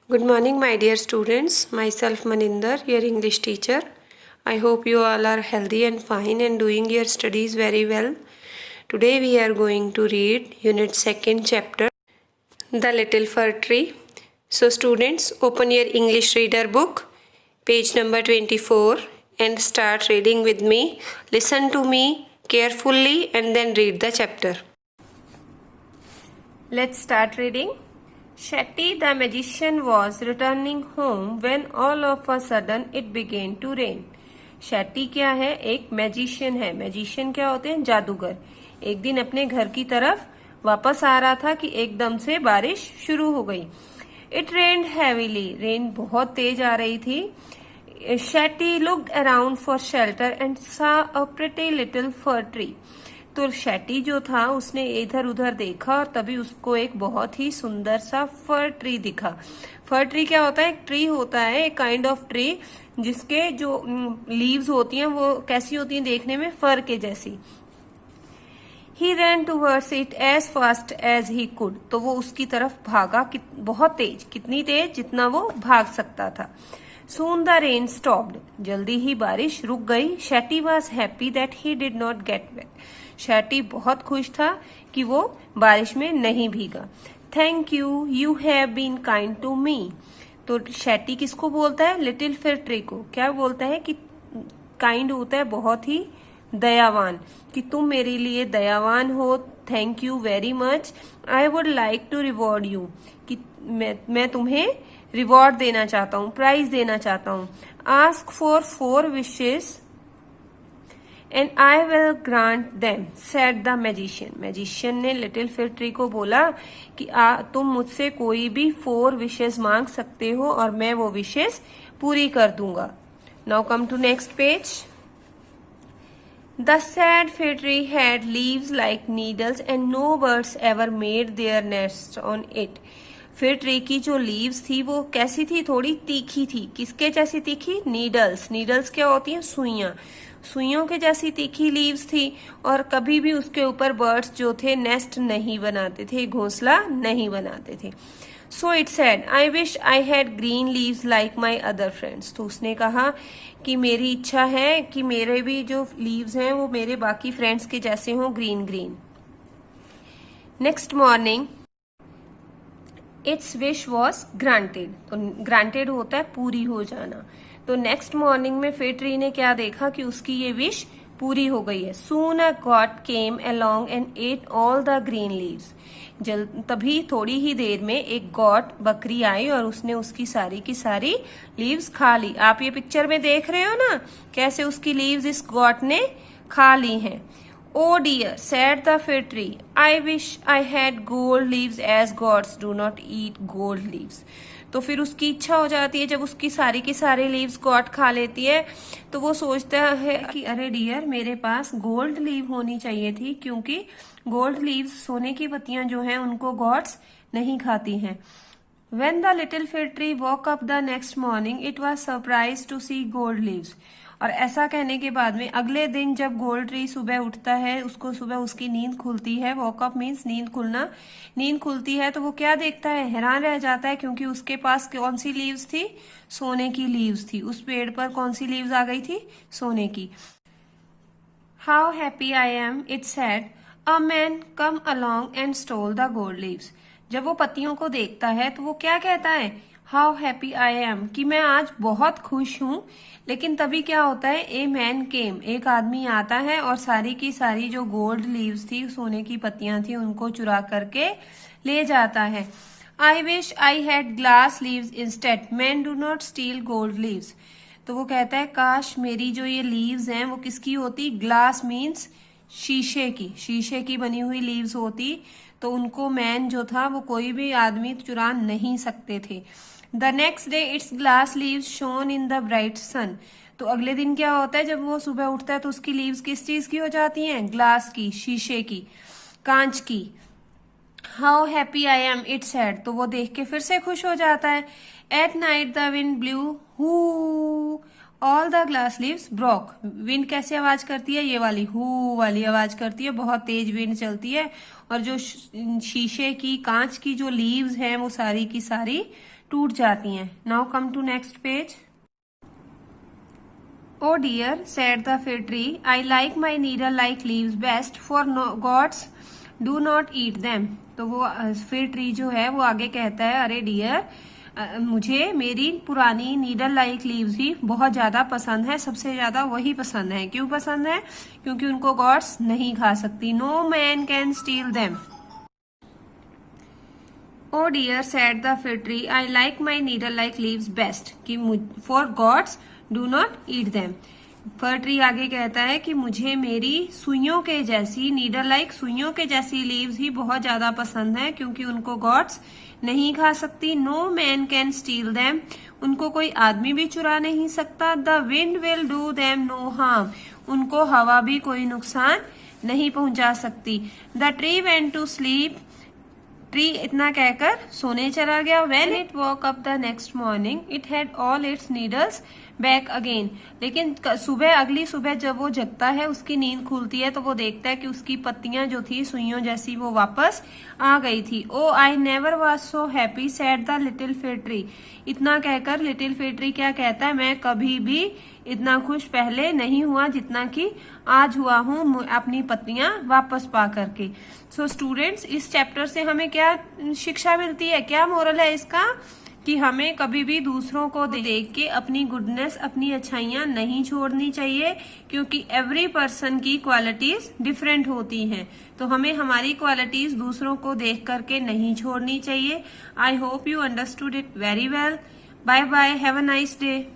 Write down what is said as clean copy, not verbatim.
Good morning, my dear students. Myself Maninder, your English teacher. I hope you all are healthy and fine and doing your studies very well. Today we are going to read Unit 2nd chapter, The Little Fir Tree. So students, open your English reader book, page number 24 and start reading with me. Listen to me carefully and then read the chapter. Let's start reading. Shetty the magician was returning home when all of a sudden it began to rain. Shetty क्या है? एक magician है. Magician क्या होते हैं? जादूगर. एक दिन अपने घर की तरफ वापस आ रहा था कि एकदम से बारिश शुरू हो गई. It rained heavily. रेन बहुत तेज आ रही थी. Shetty looked around for shelter and saw a pretty little fir tree. तो शेट्टी जो था उसने इधर उधर देखा और तभी उसको एक बहुत ही सुंदर सा फर ट्री दिखा. फर ट्री क्या होता है? एक ट्री होता है, एक काइंड ऑफ ट्री जिसके जो लीव्स होती हैं वो कैसी होती हैं देखने में? फर के जैसी. He ran towards it as fast as he could. तो वो उसकी तरफ भागा बहुत तेज. कितनी तेज? जितना वो भाग सकता था. Soon the rain stopped. जल्दी ही बारिश रुक गई. Shetty was happy that he did not get wet. Shetty बहुत खुश था कि वो बारिश में नहीं भीगा. Thank you, you have been kind to me. तो शेट्टी किसको बोलता है? लिटिल फिर ट्री को. क्या बोलता है? कि काइंड होता है बहुत ही दयावान, कि तुम मेरे लिए दयावान हो. Thank you very much. I would like to reward you. कि मैं तुम्हें रिवॉर्ड देना चाहता हूँ, प्राइज देना चाहता हूँ. Ask for 4 wishes and I will grant them, said the magician. Magician ने लिटिल फिर ट्री को बोला कि तुम मुझसे कोई भी 4 विशेस मांग सकते हो और मैं वो विशेस पूरी कर दूंगा. Now come to next page. The sad fir tree had leaves like needles and no birds ever made their nest on it. Fir tree की जो लीव्स थी वो कैसी थी? थोड़ी तीखी थी. किसके जैसी तीखी? नीडल्स. नीडल्स क्या होती हैं? सुइयां. सुइयों के जैसी तीखी लीव्स थी और कभी भी उसके ऊपर बर्ड्स जो थे नेस्ट नहीं बनाते थे, घोंसला नहीं बनाते थे. So it said, I wish I had green leaves like my other friends. तो उसने कहा कि मेरी इच्छा है कि मेरे भी जो लीव्स हैं वो मेरे बाकी फ्रेंड्स के जैसे हों, green green. Next morning it's wish was granted. तो ग्रांटेड होता है पूरी हो जाना. तो नेक्स्ट मॉर्निंग में फिर ट्री ने क्या देखा कि उसकी ये विश पूरी हो गई है. Soon a goat came along and ate all the green leaves. तभी थोड़ी ही देर में एक गॉट, बकरी आई और उसने उसकी सारी की सारी लीव्स खा ली. आप ये पिक्चर में देख रहे हो ना कैसे उसकी लीव्स इस गॉट ने खा ली हैं. Oh dear, said the fir tree, I wish I had gold leaves as gods do not eat gold leaves. तो फिर उसकी इच्छा हो जाती है जब उसकी सारी की सारी लीव्स गॉड खा लेती है तो वो सोचता है कि अरे डियर, मेरे पास गोल्ड लीव होनी चाहिए थी, क्योंकि गोल्ड लीव्स, सोने की पत्तियां जो हैं उनको गॉड्स नहीं खाती हैं. When the little fir tree woke up the next morning, it was surprised to see gold leaves. और ऐसा कहने के बाद में अगले दिन जब गोल्ड ट्री सुबह उठता है, उसको सुबह उसकी नींद खुलती है. वॉकअप मीन्स नींद खुलना. नींद खुलती है तो वो क्या देखता है? हैरान रह जाता है, क्योंकि उसके पास कौन सी लीव्स थी? सोने की लीव्स थी. उस पेड़ पर कौन सी लीव्स आ गई थी? सोने की. How happy I am, it said, a man come along and stole the gold leaves. जब वो पत्तियों को देखता है तो वो क्या कहता है? हाउ हैप्पी आई एम, कि मैं आज बहुत खुश हूं. लेकिन तभी क्या होता है? ए मैन केम, एक आदमी आता है और सारी की सारी जो गोल्ड लीव्स थी, सोने की पत्तियां थी, उनको चुरा करके ले जाता है. I wish I had glass leaves instead, man do not steel gold leaves. तो वो कहता है काश मेरी जो ये लीव्स हैं वो किसकी होती? ग्लास मीन्स शीशे की. शीशे की बनी हुई लीव्स होती तो उनको मैन जो था वो कोई भी आदमी चुरा नहीं सकते थे. The next day its glass leaves shone in the bright sun. तो अगले दिन क्या होता है? जब वो सुबह उठता है तो उसकी लीव्स किस चीज की हो जाती हैं? ग्लास की, शीशे की, कांच की. How happy I am, it said. तो वो देख के फिर से खुश हो जाता है. At night the wind blue who all the glass leaves broke. Wind कैसे आवाज करती है? ये वाली हु वाली आवाज करती है. बहुत तेज विंड चलती है और जो शीशे की, कांच की जो लीव्स हैं वो सारी की सारी टूट जाती हैं। Now come to next page. Oh dear, said the fig tree, I like my needle-like leaves best, for no, gods do not eat them. तो वो फिग ट्री जो है वो आगे कहता है, अरे डियर मुझे मेरी पुरानी नीडल लाइक लीव्स ही बहुत ज्यादा पसंद है, सबसे ज्यादा वही पसंद है। क्यों पसंद है? क्योंकि उनको गॉड्स नहीं खा सकती। No man can steal them. Oh dear said the fig tree, I like my needle like leaves best, कि for goats do not eat them. Fir tree आगे कहता है कि मुझे मेरी सुइयों के जैसी, नीडल लाइक सुइयों के जैसी लीव्स ही बहुत ज्यादा पसंद है, क्योंकि उनको गॉड्स नहीं खा सकती। No man can steal them, उनको कोई आदमी भी चुरा नहीं सकता। The wind will do them no harm, उनको हवा भी कोई नुकसान नहीं पहुंचा सकती। The tree went to sleep, tree इतना कहकर सोने चला गया। When it woke up the next morning, it had all its needles back again. लेकिन सुबह, अगली सुबह जब वो जगता है, उसकी नींद खुलती है तो वो देखता है कि उसकी पत्तियां जो थी सुइयों जैसी वो वापस आ गई थी। Oh, I never was so happy, said the little fig tree. इतना कहकर लिटिल फिग ट्री क्या कहता है, मैं कभी भी इतना खुश पहले नहीं हुआ जितना कि आज हुआ हूँ अपनी पत्तियां वापस पा करके। सो स्टूडेंट्स, इस चैप्टर से हमें क्या शिक्षा मिलती है, क्या मोरल है इसका, कि हमें कभी भी दूसरों को देख के अपनी गुडनेस, अपनी अच्छाइयां नहीं छोड़नी चाहिए, क्योंकि एवरी पर्सन की क्वालिटीज डिफरेंट होती हैं। तो हमें हमारी क्वालिटीज दूसरों को देख करके नहीं छोड़नी चाहिए। I hope you understood it very well. Bye bye, have a nice day.